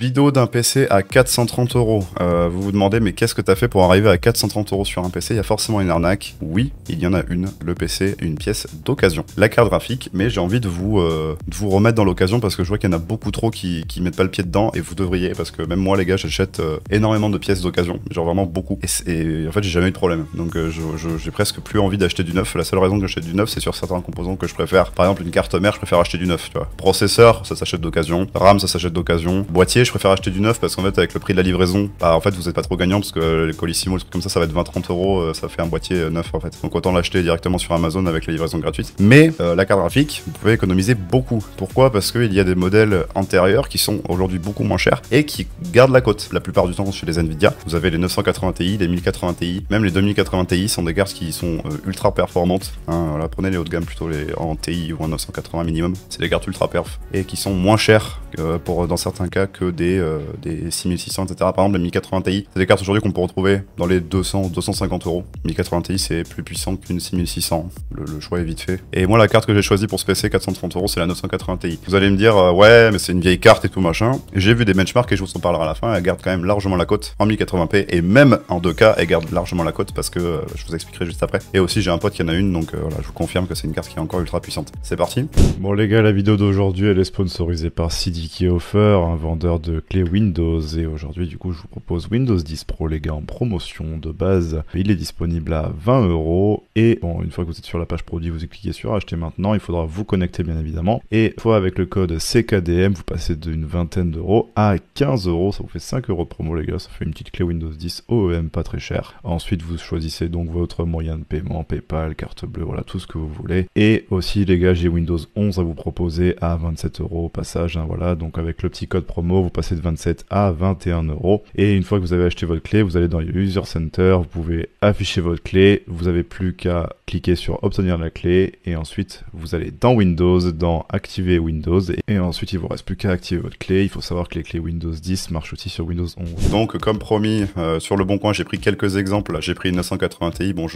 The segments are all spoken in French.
Vidéo d'un PC à 430 €. Vous vous demandez, mais qu'est-ce que t'as fait pour arriver à 430 € sur un PC? Il y a forcément une arnaque. Oui, il y en a une. Le PC est une pièce d'occasion. La carte graphique, mais j'ai envie de vous remettre dans l'occasion parce que je vois qu'il y en a beaucoup trop qui mettent pas le pied dedans et vous devriez parce que même moi, les gars, j'achète énormément de pièces d'occasion. Genre vraiment beaucoup. Et en fait, j'ai jamais eu de problème. Donc j'ai presque plus envie d'acheter du neuf. La seule raison que j'achète du neuf, c'est sur certains composants que je préfère. Par exemple, une carte mère, je préfère acheter du neuf, tu vois. Processeur, ça s'achète d'occasion. RAM, ça s'achète d'occasion. Boîtier, je préfère acheter du neuf parce qu'en fait, avec le prix de la livraison, bah, en fait, vous êtes pas trop gagnant parce que les Colissimo, les trucs comme ça va être 20-30 €, ça fait un boîtier neuf en fait. Donc autant l'acheter directement sur Amazon avec la livraison gratuite. Mais la carte graphique, vous pouvez économiser beaucoup. Pourquoi? Parce qu'il y a des modèles antérieurs qui sont aujourd'hui beaucoup moins chers et qui gardent la cote. La plupart du temps, chez les Nvidia, vous avez les 980 Ti, les 1080 Ti, même les 2080 Ti sont des cartes qui sont ultra performantes. Hein, voilà, prenez les hauts de gamme plutôt en Ti ou en 980 minimum. C'est des cartes ultra perf et qui sont moins chères dans certains cas que des 6600, etc. Par exemple, les 1080 Ti, c'est des cartes aujourd'hui qu'on peut retrouver dans les 200 ou 250 €. 1080 Ti, c'est plus puissant qu'une 6600. Le choix est vite fait. Et moi, la carte que j'ai choisie pour ce PC 430 €, c'est la 980 Ti. Vous allez me dire, ouais, mais c'est une vieille carte et tout machin. J'ai vu des benchmarks et je vous en parlerai à la fin. Elle garde quand même largement la cote en 1080p et même en 2K, elle garde largement la cote parce que je vous expliquerai juste après. Et aussi, j'ai un pote qui en a une, donc voilà, je vous confirme que c'est une carte qui est encore ultra puissante. C'est parti. Bon les gars, la vidéo d'aujourd'hui, elle est sponsorisée par CDK Offer, un vendeur de clés Windows. Et aujourd'hui, du coup, je vous propose Windows 10 Pro, les gars, en promotion de base. Il est disponible à 20 €. Et bon, une fois que vous êtes sur la page produit, vous cliquez sur acheter maintenant. Il faudra vous connecter, bien évidemment. Et une fois avec le code CKDM, vous passez d'une vingtaine d'euros à 15 €. Ça vous fait 5 € de promo, les gars. Ça fait une petite clé Windows 10 OEM, pas très cher. Ensuite, vous choisissez donc votre moyen de paiement, PayPal, carte bleue, voilà, tout ce que vous voulez. Et aussi, les gars, j'ai Windows 11 à vous proposer à 27 € au passage. Hein, voilà, donc avec le petit code promo, vous passez de 27 à 21 €. Et une fois que vous avez acheté votre clé, vous allez dans User Center, vous pouvez afficher votre clé. Vous n'avez plus qu'à cliquer sur obtenir la clé et ensuite vous allez dans Windows, dans activer Windows et ensuite il vous reste plus qu'à activer votre clé. Il faut savoir que les clés Windows 10 marchent aussi sur Windows 11. Donc comme promis, sur le bon coin, j'ai pris quelques exemples. J'ai pris une 980 Ti. Bon,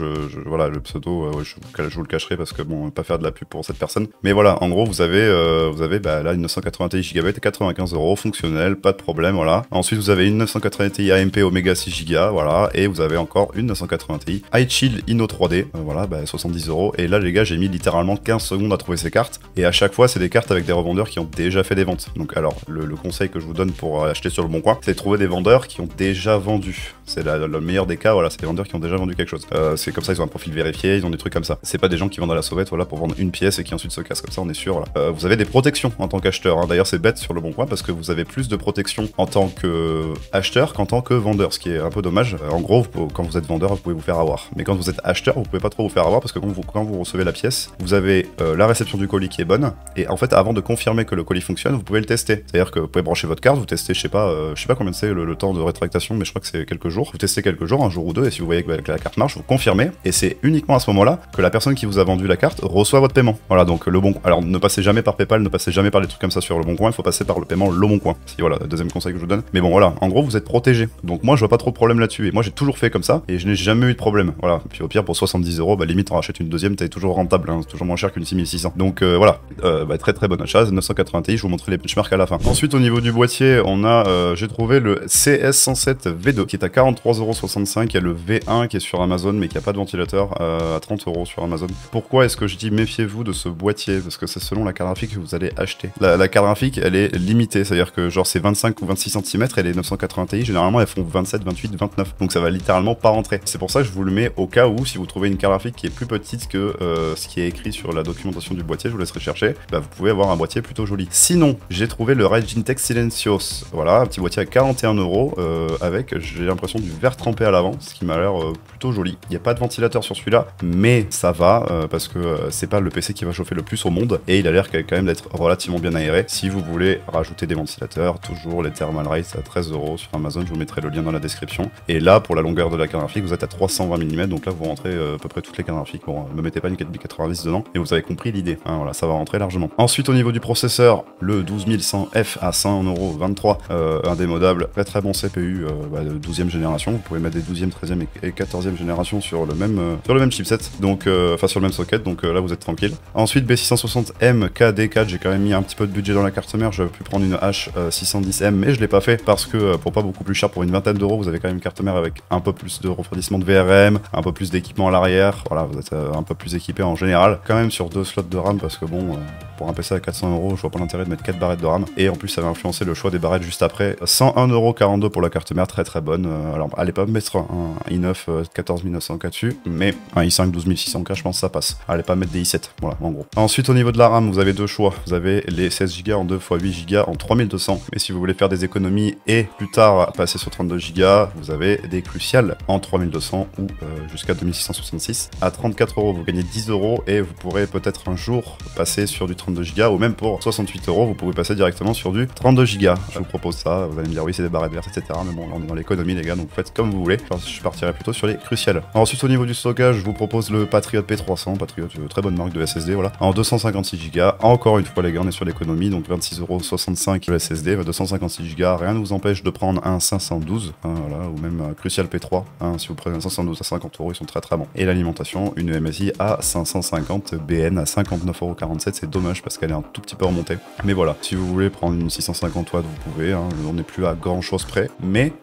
voilà, le pseudo, je vous le cacherai parce que bon, pas faire de la pub pour cette personne. Mais voilà, en gros, vous avez bah, là une 980 Ti GB, 95 € fonctionnel, pas de problème, voilà. Ensuite, vous avez une 980 Ti AMP Omega 6 Go, voilà, et vous avez encore une 980 Ti iChill Inno 3D, voilà, bah, 70 €. Et là, les gars, j'ai mis littéralement 15 secondes à trouver ces cartes. Et à chaque fois, c'est des cartes avec des revendeurs qui ont déjà fait des ventes. Donc, alors, le conseil que je vous donne pour acheter sur le bon coin, c'est de trouver des vendeurs qui ont déjà vendu. C'est le meilleur des cas, voilà, c'est des vendeurs qui ont déjà vendu quelque chose. C'est comme ça, ils ont un profil vérifié, ils ont des trucs comme ça. C'est pas des gens qui vendent à la sauvette, voilà, pour vendre une pièce et qui ensuite se cassent comme ça, on est sûr, voilà. Vous avez des protections en tant qu'acheteur, hein. D'ailleurs, c'est bête sur le bon coin parce que vous avez plus de protection en tant qu'acheteur qu'en tant que vendeur, ce qui est un peu dommage. En gros, quand vous êtes vendeur, vous pouvez vous faire avoir. Mais quand vous êtes acheteur, vous pouvez pas trop vous faire avoir parce que quand vous recevez la pièce, vous avez la réception du colis qui est bonne. Et en fait, avant de confirmer que le colis fonctionne, vous pouvez le tester. C'est-à-dire que vous pouvez brancher votre carte, vous testez, je sais pas combien c'est le temps de rétractation, mais je crois que c'est quelques jours. Vous testez quelques jours, un jour ou deux, et si vous voyez que la carte marche, vous confirmez. Et c'est uniquement à ce moment-là que la personne qui vous a vendu la carte reçoit votre paiement. Voilà, donc le bon. Alors ne passez jamais par PayPal, ne passez jamais par des trucs comme ça sur le bon coin. Il faut passer par le paiement Le Bon Coin. Si voilà, deuxième conseil que je vous donne. Mais bon, voilà, en gros, vous êtes protégé. Donc moi, je vois pas trop de problème là-dessus. Et moi, j'ai toujours fait comme ça, et je n'ai jamais eu de problème. Voilà. Puis au pire, pour 70 €, bah limite, on rachète une deuxième, t'es toujours rentable. Hein. C'est toujours moins cher qu'une 6600. Donc voilà, bah, très très bonne achat. 980 Ti, je vous montrerai les benchmarks à la fin. Ensuite, au niveau du boîtier, on a, j'ai trouvé le CS107 V2 qui est à 43,65 €. Il y a le V1 qui est sur Amazon, mais qui a pas de ventilateur, à 30 € sur Amazon. Pourquoi est-ce que je dis méfiez-vous de ce boîtier? Parce que c'est selon la carte graphique que vous allez acheter. La carte graphique, elle est limitée, c'est-à-dire que genre c'est 25 ou 26 cm et les 980 Ti, généralement elles font 27, 28, 29. Donc ça va littéralement pas rentrer. C'est pour ça que je vous le mets au cas où, si vous trouvez une carte graphique qui est plus petite que ce qui est écrit sur la documentation du boîtier, je vous laisserai chercher, bah, vous pouvez avoir un boîtier plutôt joli. Sinon, j'ai trouvé le Regintech Silencios. Voilà, un petit boîtier à 41 € avec, j'ai l'impression, du verre trempé à l'avant, ce qui m'a l'air plutôt joli. Il n'y a pas de ventilateur sur celui-là, mais ça va parce que c'est pas le PC qui va chauffer le plus au monde et il a l'air quand même d'être relativement bien aéré. Si vous voulez rajouter des ventilateurs, toujours les Thermalright à 13 € sur Amazon, je vous mettrai le lien dans la description. Et là, pour la longueur de la carte graphique, vous êtes à 320 mm, donc là vous rentrez à peu près toutes les cartes graphiques. Bon, ne mettez pas une 4090 dedans, et vous avez compris l'idée. Hein, voilà, ça va rentrer largement. Ensuite, au niveau du processeur, le 12100F à 100,23 €, indémodable, très très bon CPU de 12e génération. Vous pouvez mettre des 12e, 13e et 14e génération sur le même chipset, donc enfin sur le même socket, donc là vous êtes tranquille. Ensuite, B660M KD4, j'ai quand même mis un petit peu de budget dans la carte mère, j'aurais pu prendre une H600 70M, mais je l'ai pas fait parce que pour pas beaucoup plus cher, pour une vingtaine d'euros, vous avez quand même une carte mère avec un peu plus de refroidissement de VRM, un peu plus d'équipement à l'arrière, voilà, vous êtes un peu plus équipé en général, quand même sur 2 slots de RAM parce que bon, pour un PC à 400 euros, je vois pas l'intérêt de mettre 4 barrettes de RAM, et en plus ça va influencer le choix des barrettes juste après. 101,42€ pour la carte mère, très très bonne, alors allez pas me mettre un i9 14900K dessus, mais un i5 12600K je pense que ça passe, allez pas mettre des i7, voilà en gros. Ensuite au niveau de la RAM, vous avez deux choix, vous avez les 16Go en 2 x 8Go en 3200, mais si vous voulez faire des économies et plus tard passer sur 32Go, vous avez des Crucial en 3200 ou jusqu'à 2666 à 34€, vous gagnez 10€ et vous pourrez peut-être un jour passer sur du 32Go, ou même pour 68€, vous pouvez passer directement sur du 32Go. Je vous propose ça, vous allez me dire oui c'est des barrettes vertes, etc. Mais bon, là on est dans l'économie les gars, donc faites comme vous voulez. Enfin, je partirai plutôt sur les Crucial. Ensuite au niveau du stockage, je vous propose le Patriot P300, Patriot, très bonne marque de SSD, voilà, en 256Go. Encore une fois les gars, on est sur l'économie, donc 26,65€ le SSD, 256Go, rien ne vous empêche de prendre un 512, hein, voilà, ou même un Crucial P3, hein, si vous prenez un 512 à 50€, ils sont très très bons. Et l'alimentation, une MSI à 550, BN à 59,47€, c'est dommage parce qu'elle est un tout petit peu remontée. Mais voilà, si vous voulez prendre une 650 watts, vous pouvez, hein, on n'est plus à grand chose près, mais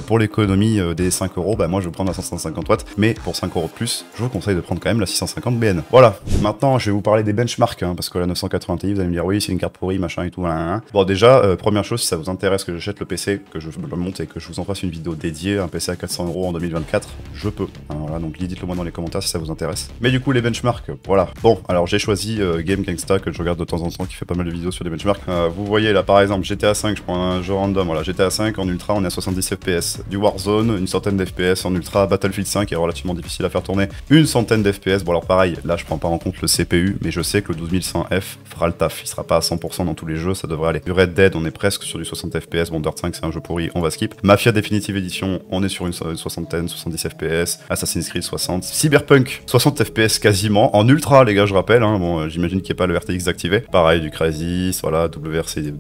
pour l'économie des 5€, bah moi je vais prendre la 550 watts, mais pour 5€ de plus, je vous conseille de prendre quand même la 650 BN. Voilà, maintenant je vais vous parler des benchmarks, hein, parce que la 980 Ti, vous allez me dire oui, c'est une carte pourrie, machin et tout. Hein. Bon, déjà, première chose, si ça vous intéresse que j'achète le PC, que je le monte et que je vous en fasse une vidéo dédiée, un PC à 400€ en 2024, je peux. Hein, voilà, donc dites-le moi dans les commentaires si ça vous intéresse. Mais du coup, les benchmarks, voilà. Bon, alors j'ai choisi Game Gangsta, que je regarde de temps en temps, qui fait pas mal de vidéos sur les benchmarks. Vous voyez là, par exemple, GTA 5, je prends un jeu random, voilà, GTA 5 en ultra, on est à 70 FPS. Du Warzone, une centaine d'FPS en ultra. Battlefield 5 est relativement difficile à faire tourner, une centaine d'FPS. Bon alors pareil, là je prends pas en compte le CPU, mais je sais que le 12100F fera le taf, il sera pas à 100% dans tous les jeux, ça devrait aller. Du Red Dead, on est presque sur du 60 FPS, bon Dirt 5 c'est un jeu pourri, on va skip. Mafia Definitive Edition, on est sur une soixantaine, 70 FPS. Assassin's Creed 60. Cyberpunk, 60 FPS quasiment, en ultra les gars je rappelle, hein. Bon j'imagine qu'il n'y a pas le RTX activé. Pareil du Crysis, voilà, WRC dit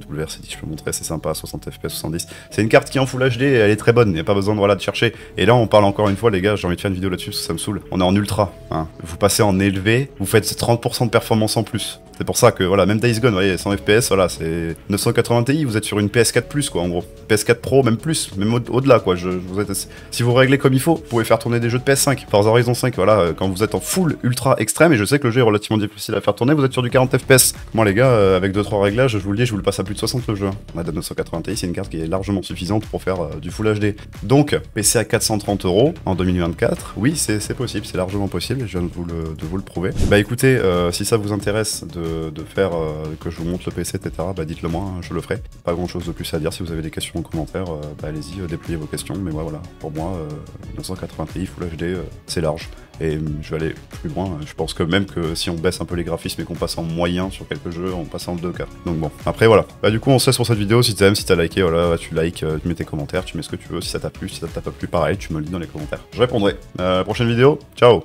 je peux montrer, c'est sympa, 60 FPS, 70. C'est une carte qui est en Full HD, elle est très bonne, il n'y a pas besoin de, voilà, de chercher. Et là on parle encore une fois les gars, j'ai envie de faire une vidéo là-dessus parce que ça me saoule. On est en ultra, hein. Vous passez en élevé, vous faites 30% de performance en plus. C'est pour ça que voilà, même Days Gone, vous voyez, 100 FPS, voilà, c'est 980 Ti, vous êtes sur une PS4+, quoi, en gros. PS4 Pro, même plus, même au-delà, quoi. Si vous réglez comme il faut, vous pouvez faire tourner des jeux de PS5. Forza Horizon 5, voilà, quand vous êtes en full ultra extrême, et je sais que le jeu est relativement difficile à faire tourner, vous êtes sur du 40 FPS. Moi, les gars, avec 2-3 réglages, je vous le dis, je vous le passe à plus de 60 le jeu. On a de 980 Ti, c'est une carte qui est largement suffisante pour faire du full HD. Donc, PC à 430€ en 2024, oui, c'est possible, c'est largement possible, je viens de vous le prouver. Bah écoutez, si ça vous intéresse de faire que je vous montre le PC, etc., bah dites-le moi, hein, je le ferai. Pas grand chose de plus à dire, si vous avez des questions en commentaire, bah allez-y, déployez vos questions, mais ouais, voilà, pour moi, 980 Ti, Full HD, c'est large. Et je vais aller plus loin, je pense que même que si on baisse un peu les graphismes et qu'on passe en moyen sur quelques jeux, on passe en 2K. Donc bon, après voilà. Bah du coup on se laisse sur cette vidéo, si t'aimes, si t'as liké, voilà, tu likes, tu mets tes commentaires, tu mets ce que tu veux, si ça t'a plu, si ça t'a pas plu, pareil, tu me le dis dans les commentaires. Je répondrai. Prochaine vidéo, ciao.